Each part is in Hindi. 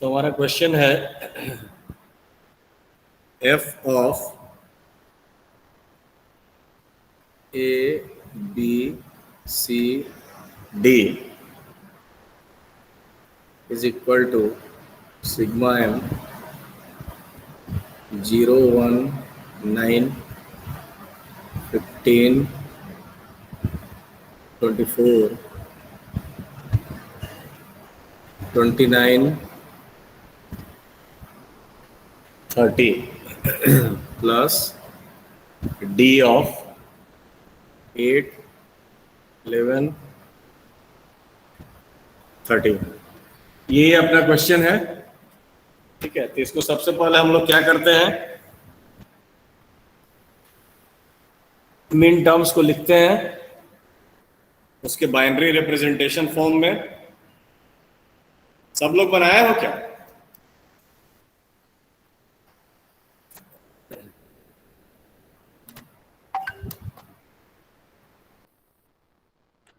तो हमारा क्वेश्चन है f of A B C D is equal to sigma m 0 1 9 15 24 29 30 plus d of 8 11 13। ये अपना क्वेश्चन है। ठीक है, तो इसको सबसे पहले हम लोग क्या करते हैं, मिन टर्म्स को लिखते हैं उसके बाइनरी रिप्रेजेंटेशन फॉर्म में। सब लोग बनाया हो क्या?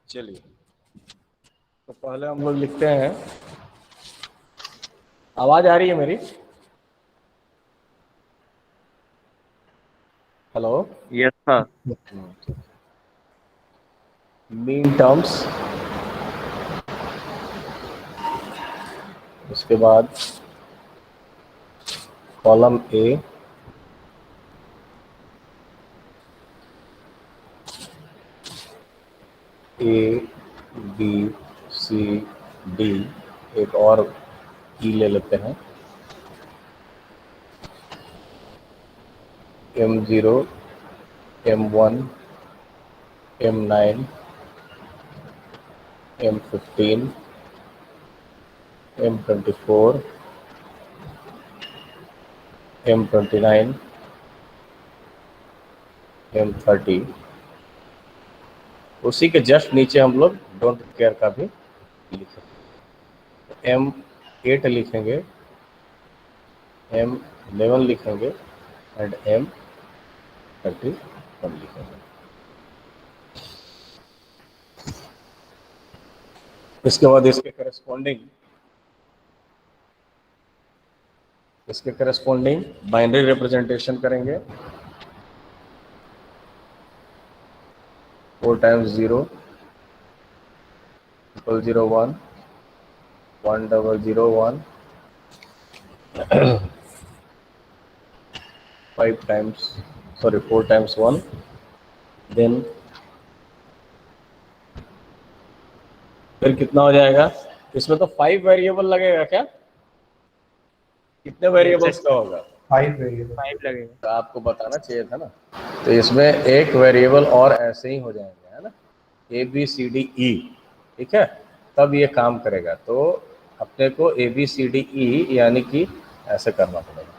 चलिए, तो पहले हम लोग लिखते हैं, आवाज आ रही है मेरी? Hello? Yes sir. Mean terms, उसके बाद column A, B C D, एक और ई ले लेते हैं, M0 M1 M9 M15 M24 M29 M30। उसी के जस्ट नीचे हम लोग डोंट केयर का भी लिखेंगे। M8 लिखेंगे, M11 लिखेंगे एंड M31 लिखेंगे। इसके बाद इसके करस्पॉन्डिंग बाइनरी रिप्रेजेंटेशन करेंगे। 4 times 0 001 1001 4 times 1, देन फिर कितना हो जाएगा? इसमें तो 5 वेरिएबल लगेगा क्या? कितने वेरिएबल्स का होगा? 5 वेरिएबल, 5 लगेगा। तो आपको बताना चाहिए था ना। तो इसमें एक वेरिएबल और ऐसे ही हो जाएंगे, है ना, ABCDE। ठीक है, तब ये काम करेगा। तो अपने को ABCDE यानी कि ऐसे करना पड़ेगा।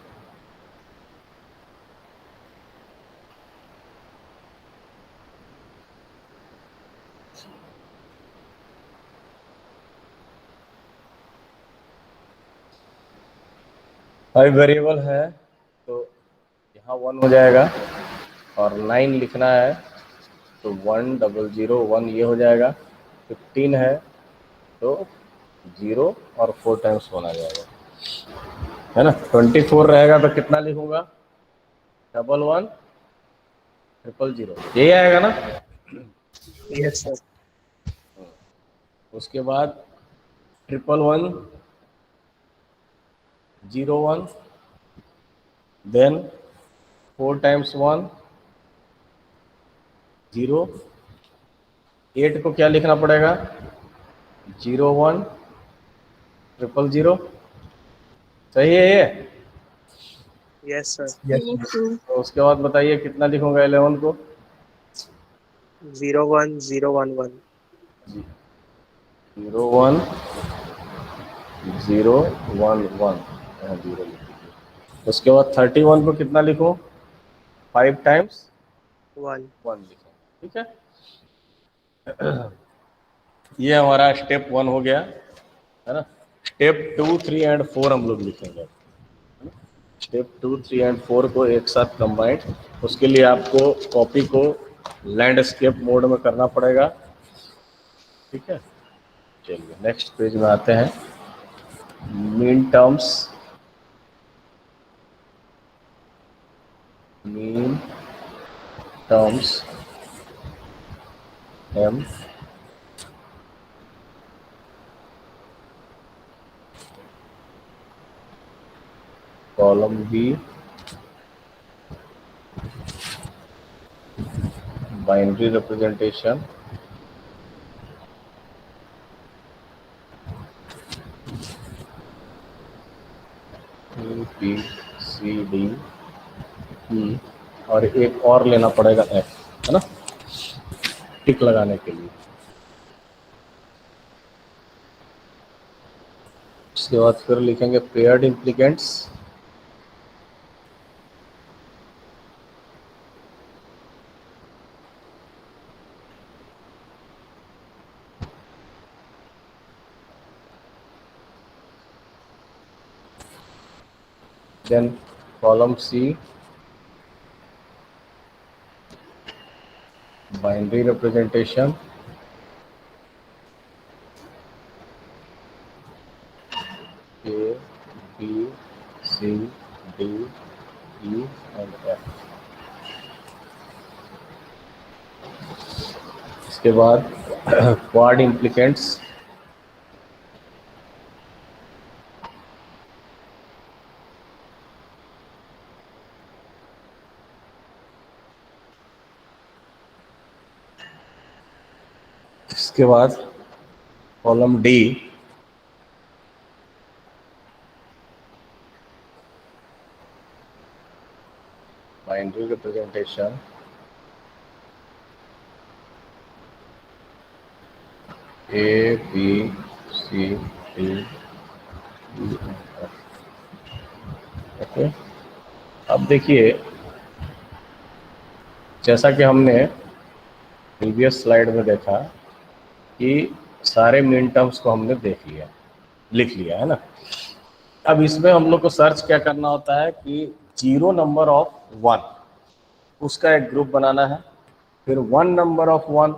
फाइव वेरिएबल है तो यहाँ 1 हो जाएगा, और 9 लिखना है तो 1001 ये हो जाएगा। 15 है तो 0 और 4 times 1 आ जाएगा, है ना। 24 रहेगा तो कितना लिखूंगा? 11 000, यही आएगा ना। Yes sir. उसके बाद 111 01, देन 4 times 1 0। 8 को क्या लिखना पड़ेगा? 01 000, सही है ये? Yes sir. तो उसके बाद बताइए कितना लिखूंगा 11 को? 01011। 01 011, यहाँ 0 लिख दीजिए। उसके बाद 31 को कितना लिखूं? 5 times 1। 1 लिखें। ठीक है, ये हमारा स्टेप 1 हो गया, है ना। स्टेप 2 3 एंड 4 हम लोग लिखेंगे। स्टेप 2 3 एंड 4 को एक साथ कंबाइंड, उसके लिए आपको कॉपी को लैंडस्केप मोड में करना पड़ेगा। ठीक है, चलिए नेक्स्ट पेज में आते हैं। Mean terms m, column B binary representation ABCDE, और एक और लेना पड़ेगा F, है ना, टिक लगाने के लिए। उसके बाद फिर लिखेंगे paired implicants, then column C binary representation A B C D E and F। इसके बाद क्वाड इम्प्लीकेंट्स, इसके बाद column D binary representation A B C D E F। Okay, अब देखिए जैसा कि हमने प्रीवियस स्लाइड में देखा कि सारे मीन टर्म्स को हमने देख लिया, लिख लिया, है ना। अब इसमें हम लोग को सर्च क्या करना होता है कि 0 नंबर ऑफ 1 उसका एक ग्रुप बनाना है, फिर 1 नंबर ऑफ 1,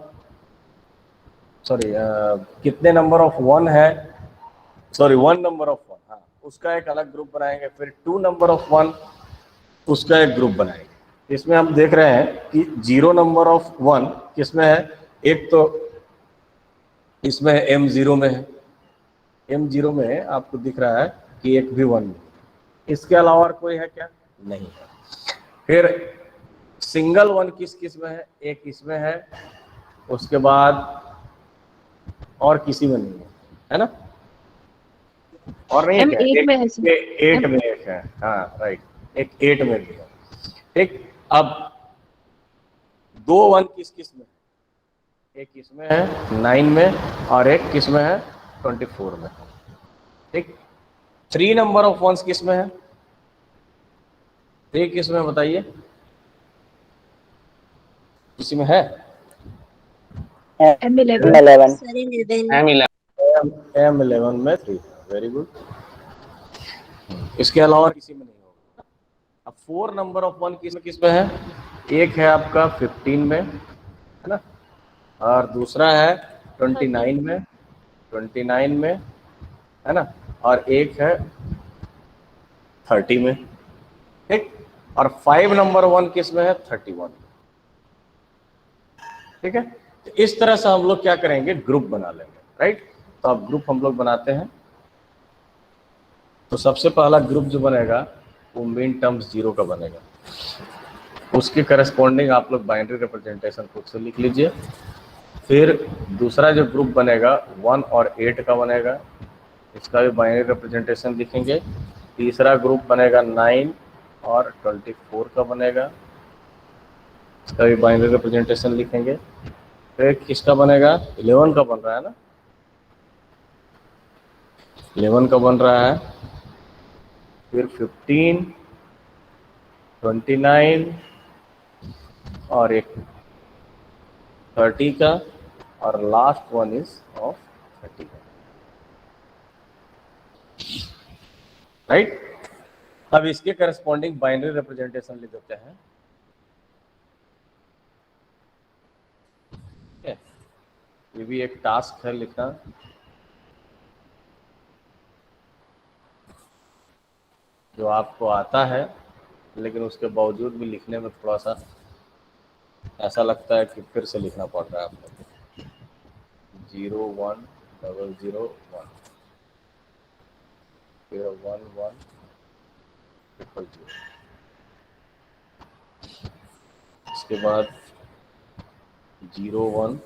सॉरी कितने नंबर ऑफ 1 है, सॉरी 1 नंबर ऑफ 1, हाँ, उसका एक अलग ग्रुप बनाएंगे, फिर 2 नंबर ऑफ 1 उसका एक ग्रुप बनाएंगे। इसमें हम देख रहे हैं कि 0 नंबर ऑफ 1 किसमें है, एक तो इसमें M0 में है, M0 में आपको दिख रहा है कि एक भी 1 नहीं, इसके अलावा और कोई है क्या, नहीं है। फिर सिंगल 1 किस किस में है, एक इसमें है, उसके बाद और किसी में नहीं है ना, और नहीं है क्या, M8 में है सर। 8 में एक है, हाँ राइट, एक 8 में भी है। ठीक, अब 2 1 किस किस में, एक इसमें है 9 में और एक किस में है 24 में। ठीक, 3 नंबर ऑफ 1 किस में है, 3 किस में बताइए, किसी में है, M11 M11 में 3, वेरी गुड, इसके अलावा किसी में नहीं होगा। अब 4 नंबर ऑफ 1 किस में है, एक है आपका 15 में, है ना, और दूसरा है 29 में, 29 में, है ना, और एक है 30 में। ठीक, और 5 नंबर 1 किस में है, 31। ठीक है, तो इस तरह से हम लोग क्या करेंगे, ग्रुप बना लेंगे, राइट। तो अब ग्रुप हम लोग बनाते हैं। तो सबसे पहला ग्रुप जो बनेगा वो मीन टर्म्स 0 का बनेगा, उसके करस्पॉन्डिंग आप लोग बाइनरी रिप्रेजेंटेशन खुद से लिख लीजिए। फिर दूसरा जो ग्रुप बनेगा 1 और 8 का बनेगा, इसका भी बाइनरी रिप्रेजेंटेशन लिखेंगे। तीसरा ग्रुप बनेगा 9 और 24 का बनेगा, इसका भी बाइनरी रिप्रेजेंटेशन लिखेंगे। फिर किसका बनेगा, 11 का बन रहा है ना, 11 का बन रहा है, फिर 15, 29 और एक 30 का, और लास्ट वन इज ऑफ 30 का, राइट। अब इसके करस्पॉन्डिंग बाइनरी रिप्रेजेंटेशन लिख देते हैं। ये भी एक टास्क है लिखना। जो आपको आता है, लेकिन उसके बावजूद भी लिखने में थोड़ा सा ऐसा लगता है कि फिर से लिखना पड़ रहा है आपको। 01001, फिर 1100, इसके बाद 01,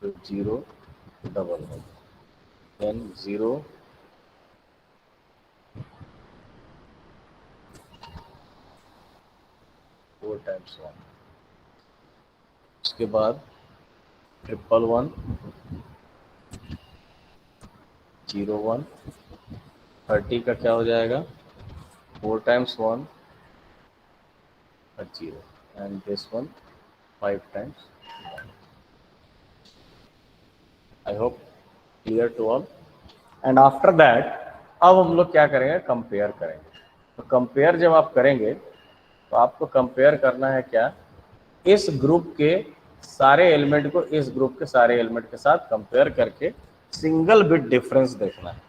फिर 011, देन 0, फोर टाइम्स 1, उसके बाद 111, 01, 30 का क्या हो जाएगा, 4 टाइम्स 1 और 0, and this one 5 times 1। I hope clear to all. And after that अब हम लोग क्या करेंगे, कंपेयर करेंगे। तो कंपेयर जब आप करेंगे तो आपको कंपेयर करना है क्या, इस ग्रुप के सारे एलिमेंट को इस ग्रुप के सारे एलिमेंट के साथ कंपेयर करके सिंगल बिट डिफरेंस देखना है।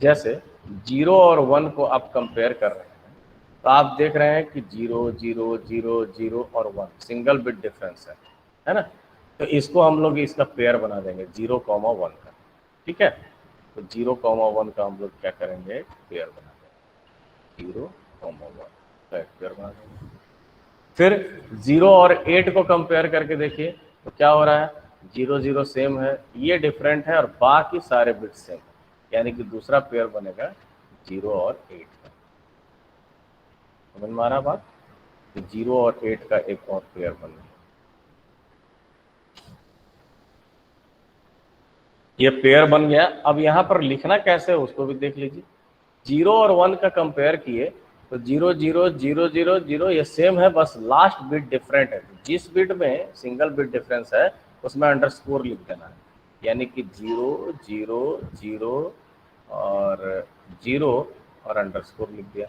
जैसे 0 और 1 को आप कंपेयर कर रहे हैं तो आप देख रहे हैं कि 0 0 0 0 और 1 सिंगल बिट डिफरेंस है ना। तो इसको हम लोग इसका पेयर बना देंगे 0, 1 का, ठीक है। तो 0, 1 का हम लोग क्या करेंगे, पेयर बना देंगे, 0, 1 का एक पेयर बना देंगे। फिर 0 और 8 को कंपेयर करके देखिए तो क्या हो रहा है, 0 0 सेम है, ये डिफरेंट है और बाकी सारे बिट्स सेम है, यानी कि दूसरा पेयर बनेगा 0 और 8 का। समझ में आ रहा बात, तो 0 और 8 का एक और पेयर बन गया। ये पेयर बन गया। अब यहाँ पर लिखना कैसे है उसको भी देख लीजिए। 0 और 1 का कंपेयर किए तो 0 0 0 0 0 ये सेम है, बस लास्ट बिट डिफरेंट है। जिस बिट में सिंगल बिट डिफरेंस है उसमें अंडरस्कोर लिख देना है, यानी कि 0 0 0 और 0 और अंडरस्कोर लिख दिया।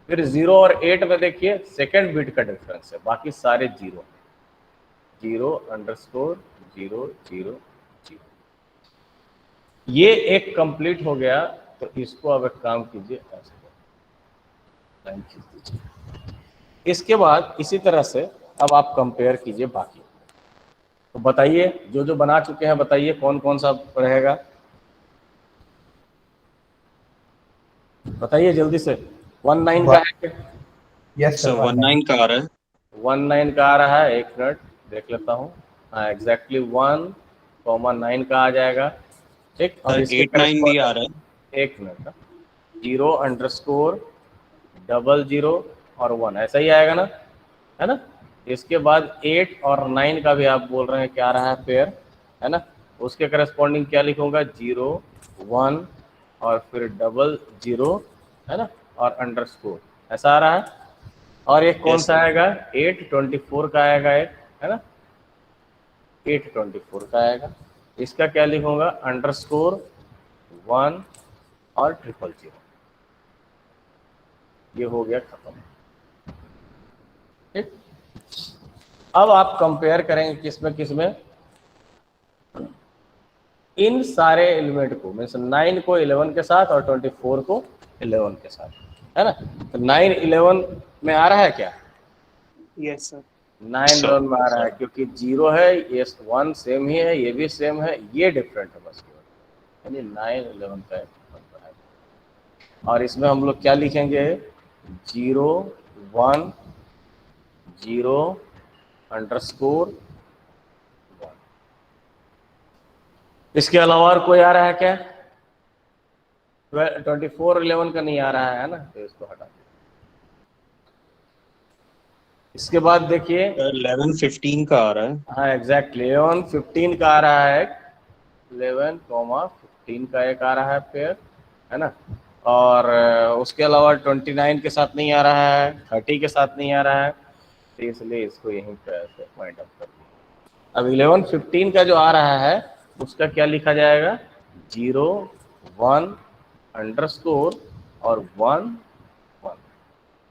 फिर 0 और 8 में देखिए सेकेंड बिट का डिफरेंस है, बाकी सारे 0 0 अंडरस्कोर 0 0 0। ये एक कंप्लीट हो गया। तो इसको अब एक काम कीजिए, ऐसे लाइन खींच दीजिए। इसके बाद इसी तरह से अब आप कंपेयर कीजिए बाकी। तो बताइए जो जो बना चुके हैं, बताइए कौन कौन सा रहेगा, बताइए जल्दी से। 19 का है क्या? यस सर, 19 का आ रहा है। 19 का आ रहा है, एक मिनट देख लेता हूँ। हाँ एग्जैक्टली 1,9 का आ जाएगा, ठीक। और इसके 89 भी आ रहा है। एक मिनट, 0 अंडरस्कोर 00 और 1 ऐसा ही आएगा ना, है ना। इसके बाद 8 और 9 का भी आप बोल रहे हैं क्या आ रहा है, पेयर, है ना। उसके करस्पॉन्डिंग क्या लिखूंगा, 0 1 और फिर 00, है ना, और अंडरस्कोर, ऐसा आ रहा है। और एक कौन सा आएगा, 824 का आएगा एक, है ना, 824 का आएगा। इसका क्या लिखूंगा, अंडरस्कोर 1 और 000। ये हो गया खत्म, ठीक। अब आप कंपेयर करेंगे किसमें किसमें, इन सारे एलिमेंट को, मीन्स 9 को 11 के साथ और 24 को 11 के साथ, है ना। तो 9 11 में आ रहा है क्या, यस सर। 9 11 में आ रहा है, क्योंकि 0 है, ये 1 सेम ही है, ये भी सेम है, ये डिफरेंट है बस, यानी 9 11 का है। और इसमें हम लोग क्या लिखेंगे, 0 1 0 अंडरस्कोर 1। इसके अलावा और कोई आ रहा है क्या, 24 11 का नहीं आ रहा है ना, तो इसको हटा दीजिए। इसके बाद देखिए 11 15 का आ रहा है। हाँ एग्जैक्टली 11 15 का आ रहा है, 11, 15 का एक आ रहा है पेयर, है ना। और उसके अलावा 29 के साथ नहीं आ रहा है, 30 के साथ नहीं आ रहा है, तो इसलिए इसको यहीं पे ऐसे पॉइंट अप कर दिया। अब 11 15 का जो आ रहा है उसका क्या लिखा जाएगा, 0 1 अंडरस्कोर और 1 1,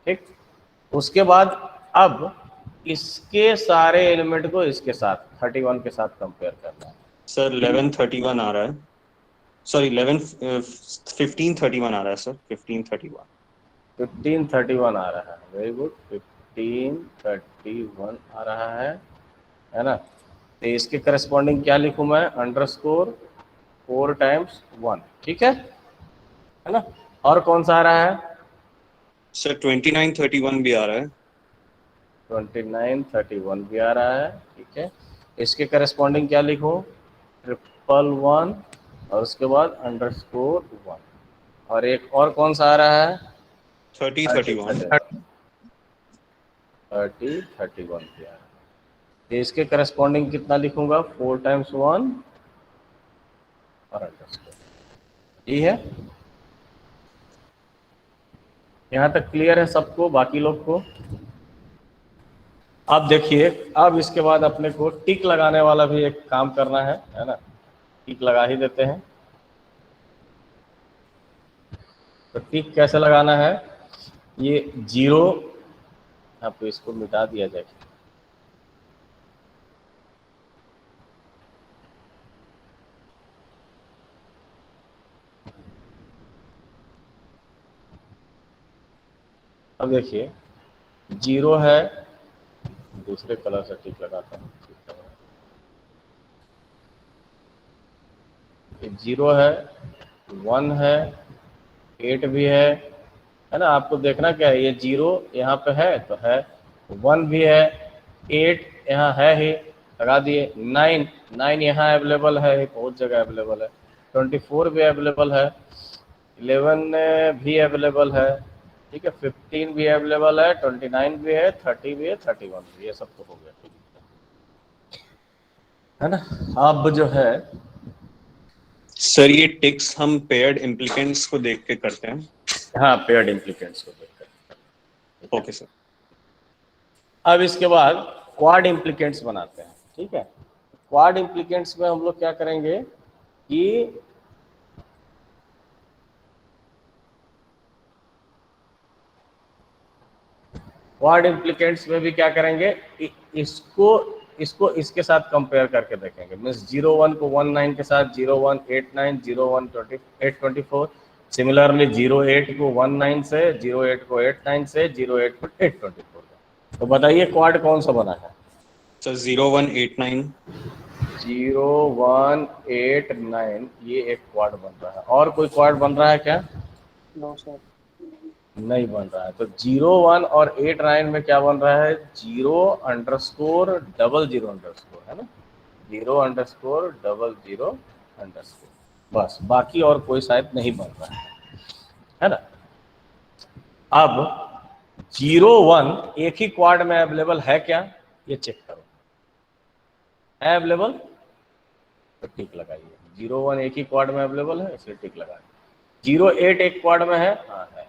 ठीक। उसके बाद अब इसके सारे एलिमेंट को इसके साथ 31 के साथ कंपेयर करना है। सर 11 31 आ रहा है। सॉरी 1531 आ रहा है सर, 1531। 1531 आ रहा है, वेरी गुड, 1531 आ रहा है ना। तो इसके करस्पॉन्डिंग क्या लिखूं मैं, अंडरस्कोर 4 टाइम्स 1, ठीक है ना। और कौन सा आ रहा है सर 2931 भी आ रहा है। 2931 भी आ रहा है, ठीक है। इसके करस्पॉन्डिंग क्या लिखूं, 111 और उसके बाद अंडरस्कोर 1। और एक और कौन सा आ रहा है, 3031। 3031 भी आ रहा है। तो इसके करस्पॉन्डिंग कितना लिखूंगा, 4 टाइम्स 1 और अंडरस्कोर, ये है। यहाँ तक क्लियर है सबको, बाकी लोग को। अब देखिए, अब इसके बाद अपने को टिक लगाने वाला भी एक काम करना है ना। टिक लगा ही देते हैं। तो टिक कैसे लगाना है, ये 0, आपको इसको मिटा दिया जाए। अब देखिए 0 है, दूसरे कलर से टिक लगाता हूँ। ये 0 है, 1 है, 8 भी है ना। आपको देखना क्या है, ये 0 यहाँ पे है तो है, 1 भी है, 8 यहाँ है ही, लगा दिए। 9 यहाँ अवेलेबल है, बहुत जगह अवेलेबल है। 24 भी अवेलेबल है, 11 भी अवेलेबल है, ठीक है। 15 भी अवेलेबल है, 29 भी है, 30 भी है, 31 भी, ये सब तो हो गया, ठीक है ना। अब जो है सर ये टिक्स हम पेयर्ड इम्प्लीकेंट्स को देख के करते हैं। हाँ, पेयर्ड इम्प्लीकेंट्स को देखकर। Okay sir. अब इसके बाद क्वाड इम्प्लीकेंट्स बनाते हैं, ठीक है। क्वाड इम्प्लीकेंट्स में हम लोग क्या करेंगे कि क्वाड इम्प्लीकेंट्स में भी क्या करेंगे, इसको इसको इसके साथ कंपेयर करके देखेंगे। मीन्स 01 को 19 के साथ, 01 89, 01 824। सिमिलरली 08 को 19 से, 08 को 89 से, 08 को 824। तो बताइए क्वाड कौन सा बना है। सर 0189। 0189 ये एक क्वाड बन रहा है। और कोई क्वाड बन रहा है क्या, नो सर। नहीं बन रहा है। तो 01 और 89 में क्या बन रहा है, 0_00 अंडरस्कोर, है ना। 0_00 अंडरस्कोर, बस। बाकी और कोई शायद नहीं बन रहा है ना। अब 01 एक ही क्वाड में अवेलेबल है क्या, ये चेक करो। है अवेलेबल तो टिक लगाइए। 01 एक ही क्वाड में अवेलेबल है, इसलिए टिक लगाइए। 08 एक क्वाड में है, हाँ है।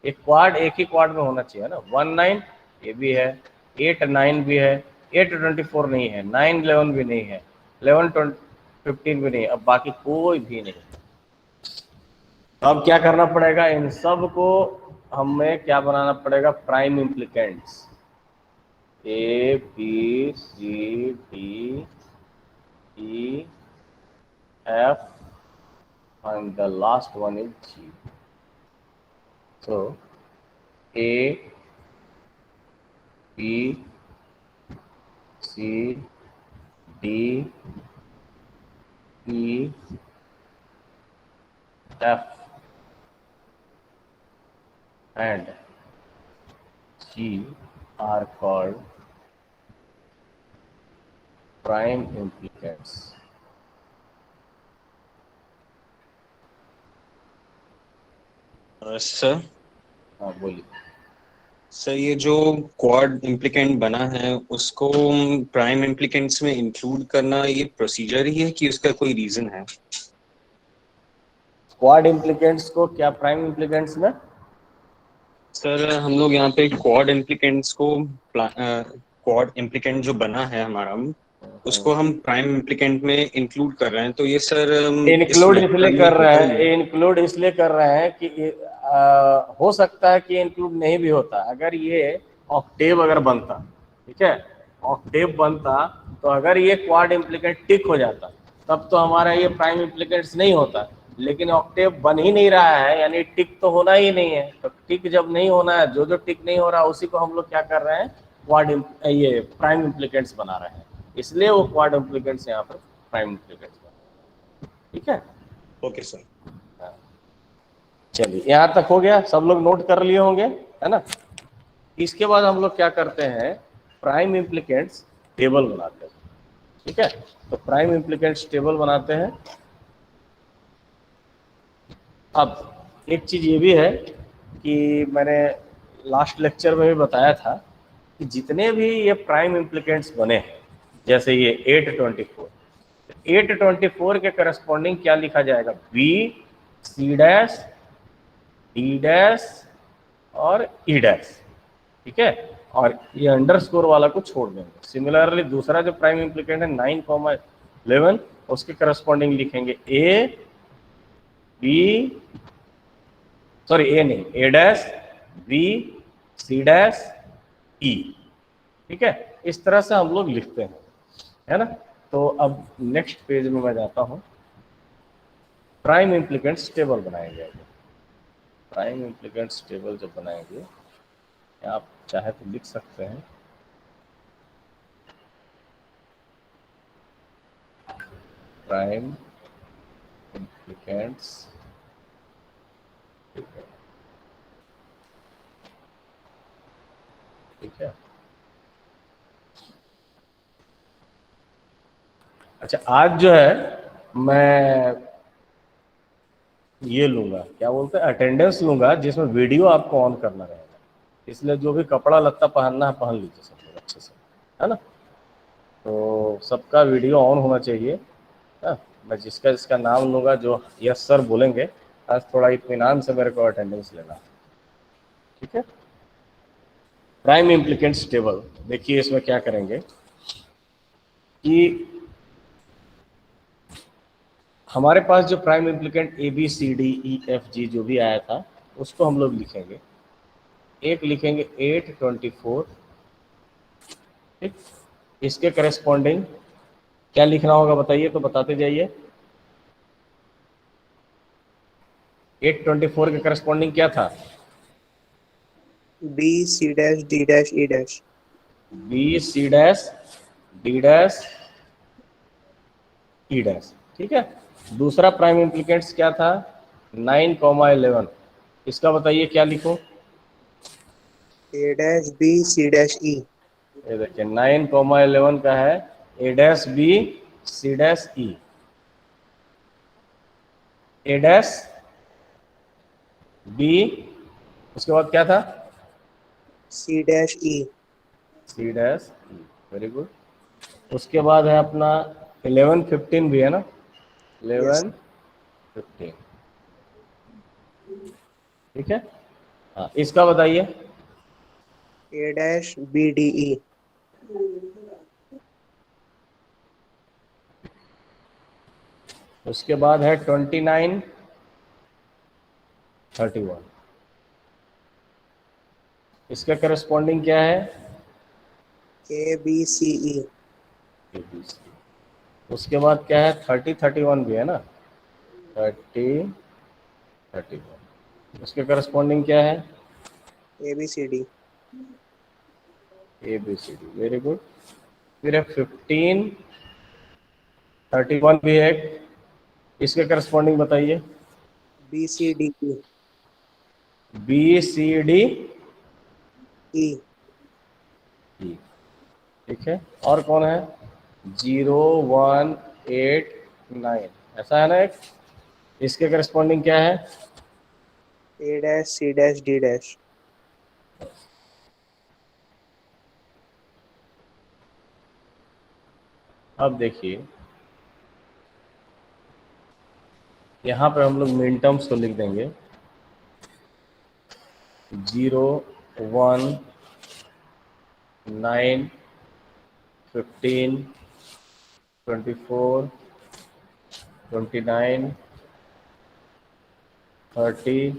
एक क्वाड एक ही क्वाड में होना चाहिए ना। 19 ये भी है, 89 भी है, 824 नहीं है, 911 भी नहीं है, 1115 भी नहीं है। अब बाकी कोई भी नहीं। अब क्या करना पड़ेगा, इन सब को हमें क्या बनाना पड़ेगा, prime implicants. A B C D E F and the last one is G. So A B C D E F and G are called prime implicants. Sir हाँ बोलिए। सर ये जो क्वाड इम्प्लीकेंट बना है उसको प्राइम इम्प्लीकेंट्स में इंक्लूड करना ये प्रोसीजर ही है कि उसका कोई रीजन है? क्वाड इम्प्लीकेंट्स को क्या प्राइम इम्प्लीकेंट्स में, सर हम लोग यहाँ पे क्वाड इम्प्लीकेंट्स को क्वाड इम्प्लीकेंट जो बना है हमारा, उसको हम प्राइम इम्प्लीकेंट में इंक्लूड कर रहे हैं। तो ये सर इस इंक्लूड इसलिए मेथड में कर रहे होता हैं, ही है। इंक्लूड इसलिए कर रहे हैं कि हो सकता है कि इंक्लूड नहीं भी होता। अगर ये ऑक्टेव अगर बनता, ठीक है, ऑक्टेव बनता, तो अगर ये क्वाड इम्प्लीकेंट टिक हो जाता, तब तो हमारा ये प्राइम इम्प्लीकेंट्स नहीं होता। लेकिन ऑक्टेव बन ही नहीं रहा है, यानी टिक तो होना ही नहीं है। तो टिक जब नहीं होना है, जो जो टिक नहीं हो रहा उसी को हम लोग क्या कर रहे हैं, क्वाड ये प्राइम इम्प्लीकेंट्स बना रहे हैं, इसलिए वो क्वाड इम्प्लीकेंट्स यहाँ पर प्राइम इम्प्लीकेंट्स बना रहे हैं। ठीक है, ओके सर। चलिए यहाँ तक हो गया, सब लोग नोट कर लिए होंगे, है ना। इसके बाद हम लोग क्या करते हैं, प्राइम इम्प्लीकेंट्स टेबल बनाते हैं। ठीक है, तो प्राइम इम्प्लीकेंट्स टेबल बनाते हैं। अब एक चीज ये भी है कि मैंने लास्ट लेक्चर में भी बताया था कि जितने भी ये प्राइम इम्प्लीकेंट्स बने हैं, जैसे ये 824, 824 के करस्पॉन्डिंग क्या लिखा जाएगा, B C dash D dash और ई डैश। ठीक है, और ये अंडरस्कोर वाला को छोड़ देंगे। सिमिलरली दूसरा जो प्राइम इम्प्लीकेंट है 9,11, उसके करस्पॉन्डिंग लिखेंगे ए बी, सॉरी ए नहीं, A dash B C dash E. ठीक है, इस तरह से हम लोग लिखते हैं, है ना। तो अब नेक्स्ट पेज में मैं जाता हूं, प्राइम इम्प्लीकेंट्स टेबल बनाएंगे। प्राइम इम्प्लीकेंट्स टेबल जब बनाएंगे, आप चाहे तो लिख सकते हैं प्राइम इम्प्लीकेंट्स टेबल। ठीक है, अच्छा आज जो है मैं ये लूंगा, क्या बोलते हैं, अटेंडेंस लूंगा, जिसमें वीडियो आपको ऑन करना रहेगा। इसलिए जो भी कपड़ा लत्ता पहनना है पहन लीजिए सब लोग अच्छे से, है ना। तो सबका वीडियो ऑन होना चाहिए। हाँ, मैं जिसका जिसका नाम लूंगा, जो यस सर बोलेंगे, आज थोड़ा इत्मीनान से मेरे को अटेंडेंस लेना। ठीक है, प्राइम इम्प्लीकेंट्स टेबल देखिए, इसमें क्या करेंगे कि हमारे पास जो prime implicant A B C D E F G जो भी आया था, उसको हम लोग लिखेंगे। एक लिखेंगे 824। ठीक, इसके करेस्पॉन्डिंग क्या लिखना होगा बताइए, तो बताते जाइए। 824 के करस्पॉन्डिंग क्या था, B C dash D dash E dash. B C dash D dash E dash. ठीक है, दूसरा प्राइम इम्प्लीकेंट्स क्या था, 9,11, इसका बताइए क्या लिखो। A dash B C dash E. ये देखिए 9,11 का है A dash B C dash E, A dash B, उसके बाद क्या था, C dash E. C dash E. Very good. उसके बाद है अपना 11-15 भी है ना, यस। 11-15। ठीक है, हाँ इसका बताइए। ए डैश बी डी ई। उसके बाद है 29-31, इसका करस्पॉन्डिंग क्या है, A B C E. ABC। उसके बाद क्या है, 30-31 भी है ना, 30-31, उसके करस्पॉन्डिंग क्या है, A B C D. ABCD। Very good. फिर है 15-31 भी है, इसके करस्पॉन्डिंग बताइए। B C D E. BCD E. E। ठीक है, और कौन है, 0189, ऐसा है ना एक, इसके करस्पॉन्डिंग क्या है, A dash C dash D dash. अब देखिए यहाँ पे हम लोग मिन टर्म्स को लिख देंगे, 0, 1, 9, 15, 24, 29, 30,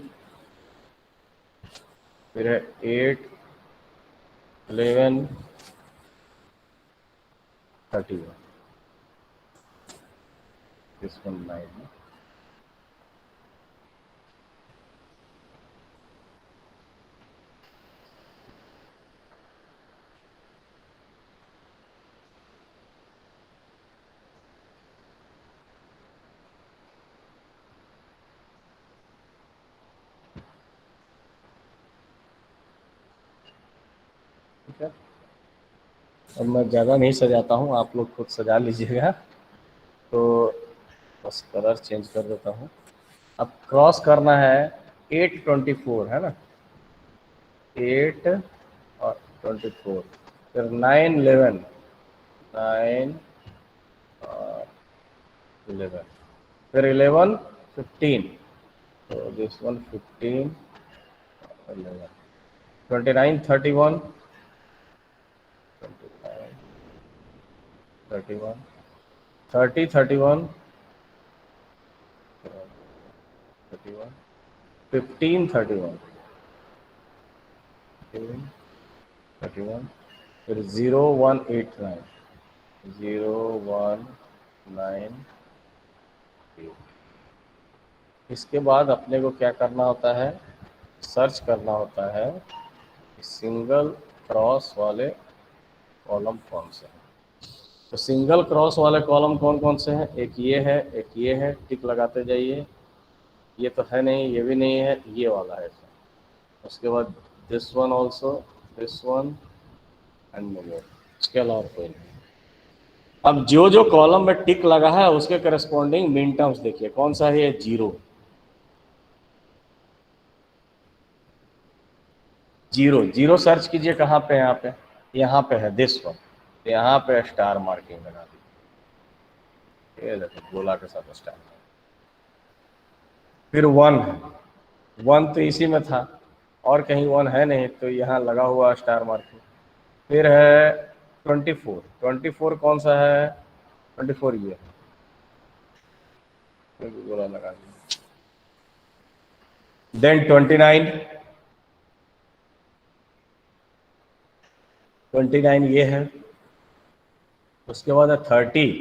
फिर है 8, 11, 31, this one 9। ठीक है। अब मैं ज़्यादा नहीं सजाता हूँ, आप लोग खुद सजा लीजिएगा। तो बस कलर चेंज कर देता हूँ। अब क्रॉस करना है 824 है ना, 8 और 24, फिर 9 11, 9 और 11, फिर 11 15, तो दिस वन 15 11, 29 31, 29 31, 30 31, 31, 15 31, 31, फिर 0 1 8 9, 0 1 9 8। इसके बाद अपने को क्या करना होता है, सर्च करना होता है सिंगल क्रॉस वाले कॉलम कौन से हैं। तो सिंगल क्रॉस वाले कॉलम कौन कौन से हैं, एक ये है, एक ये है, टिक लगाते जाइए। ये तो है नहीं, ये भी नहीं है, ये वाला है। उसके बाद this one also, this one and more, इसके अलावा कोई नहीं। अब जो जो कॉलम में टिक लगा है उसके करस्पॉन्डिंग मिन टर्म्स देखिए, कौन सा है, जीरो। जीरो जीरो सर्च कीजिए, कहाँ पे है, यहाँ पे है दिस वन, यहाँ पे स्टार मार्किंग लगा दी, ये देखो गोला के साथ स्टार। फिर वन है, वन तो इसी में था और कहीं वन है नहीं, तो यहाँ लगा हुआ स्टार मार्किंग। फिर है 24, 24 कौन सा है, 24 ये गोला लगा दिया। देन 29, 29 ये है। उसके बाद है 30,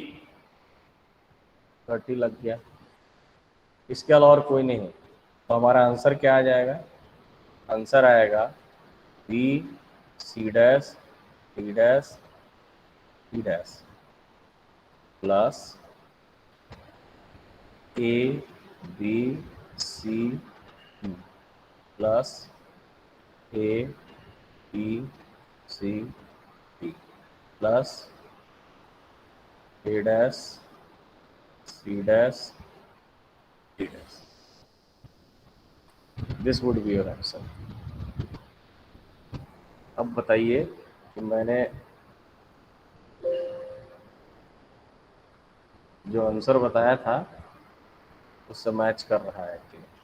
30 लग गया। इसके अलावा और कोई नहीं है। तो हमारा आंसर क्या आ जाएगा, आंसर आएगा B C dash D dash D dash plus A B C D plus A B C D plus A dash C dash D dash. This would be your answer. अब बताइए कि मैंने जो आंसर बताया था उससे मैच कर रहा है कि नहीं।